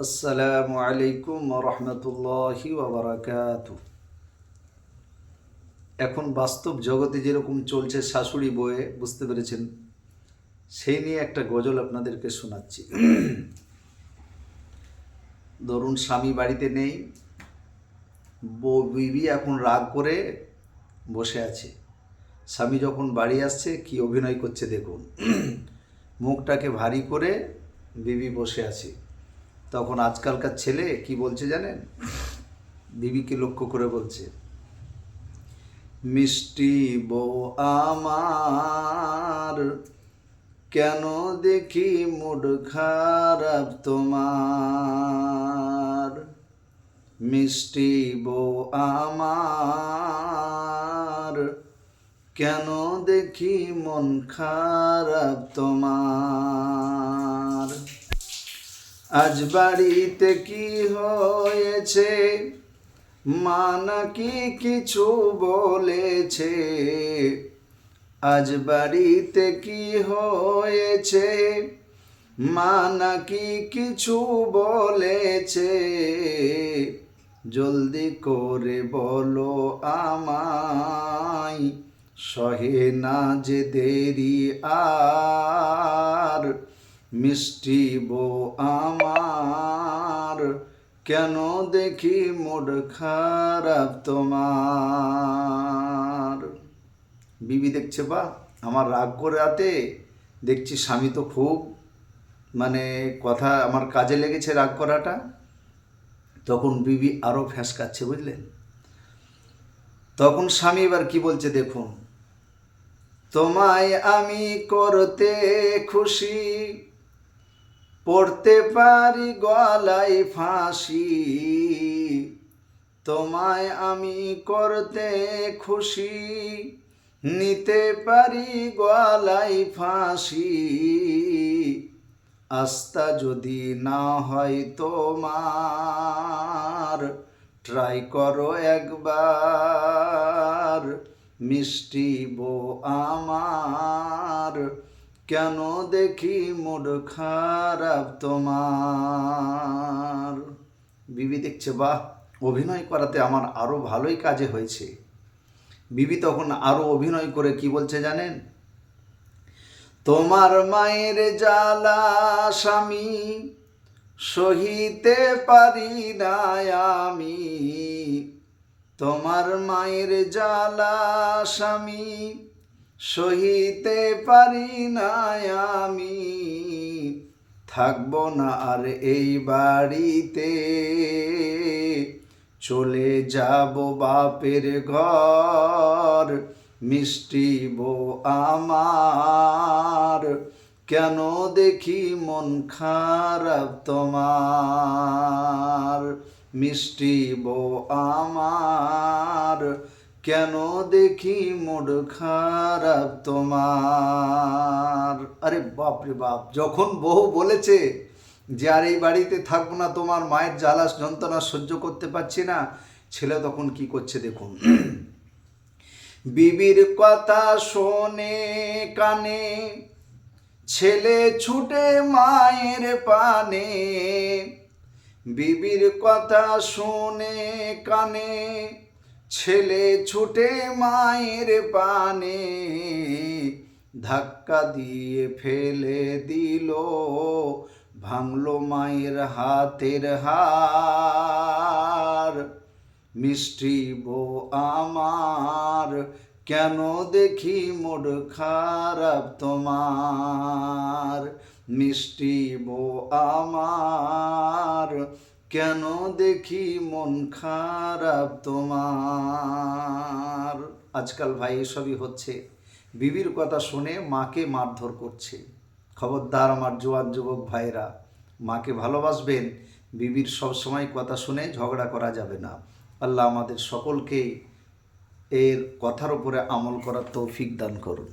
আসসালামু আলাইকুম রহমতুল্লাহি ওয়াবারাকাতুহু। এখন বাস্তব জগতে যেরকম চলছে শাশুড়ি বয়ে, বুঝতে পেরেছেন, সেই নিয়ে একটা গজল আপনাদেরকে শোনাচ্ছি। ধরুন স্বামী বাড়িতে নেই, বিবি এখন রাগ করে বসে আছে। স্বামী যখন বাড়ি আসছে কি অভিনয় করছে দেখুন। মুখটাকে ভারী করে বিবি বসে আছে। তখন আজকালকার ছেলে কি বলছে জানেন? বিবিকে লক্ষ্য করে বলছে, মিষ্টি বউ আমার, কেন দেখি মুড খারাপ তোমার। মিষ্টি বউ আমার, কেন দেখি মন খারাপ তোমার। আজ বাড়িতে কি হয়েছে, মা নাকি কিছু বলেছে। আজ বাড়িতে কি হয়েছে, মা নাকি কিছু বলেছে। জলদি করে বলো আমায়, সহে না যে দেরি আর। মিষ্টি বউ আমার, কেন দেখি মুড খারাপ তোমার। বিবি দেখছে, বা আমার রাগ করে রাতে দেখছি স্বামী তো খুব কথা আমার কাজে লেগেছে রাগ করাটা। তখন বিবি আরও ফ্যাঁসকাচ্ছে, বুঝলেন। তখন স্বামী এবার কি বলছে দেখুন, তোমায় আমি করতে খুশি, পড়তে পারি গলায় ফাঁসি। তোমায় আমি করতে খুশি, নিতে পারি গলায় ফাঁসি। আস্থা যদি না হয় তোমার, ট্রাই করো একবার। মিষ্টি বউ আমার, কেন দেখি মুড খারাপ তোমার। বিবি দেখছে, বাহ, অভিনয় করাতে আমার আরও ভালোই কাজে হয়েছে। বিবি তখন আরও অভিনয় করে কি বলছে জানেন, তোমার মায়ের জ্বালা স্বামী, সহিতে পারি না আমি। তোমার মায়ের জ্বালা স্বামী, সহিতে পারি না আমি। থাকবো না আর এই বাড়িতে, চলে যাব বাপের ঘর। মিষ্টি বউ আমার, কেন দেখি মন খারাপ তোমার। মিষ্টি বউ আমার, কেন দেখি মুড খারাপ তোমার। আরে বাপ রে বাপ, যখন বউ বলেছে যে আর এই বাড়িতে থাকবো না, তোমার মায়ের জ্বালা যন্ত্রণা সহ্য করতে পারছি না, ছেলে তখন কি করছে দেখুন। বিবির কথা শোনে কানে, ছেলে ছুটে মায়ের পানে। বিবির কথা শুনে কানে, ছেলে ছুটে মায়ের পানে। ধাক্কা দিয়ে ফেলে দিল, ভাঙলো মায়ের হাতের হার। মিষ্টি বউ আমার, কেন দেখি মুড খারাপ তোমার। মিষ্টি বউ আমার, কেন দেখি মন খারাপ তোমার। আজকাল ভাই এসবই হচ্ছে, বিবির কথা শুনে মাকে মারধর করছে। খবরদার আমার জোয়ান যুবক ভাইরা, মাকে ভালোবাসবেন, বিবির সবসময় কথা শুনে ঝগড়া করা যাবে না। আল্লাহ আমাদের সকলকে এর কথার উপরে আমল করার তৌফিক দান করুন।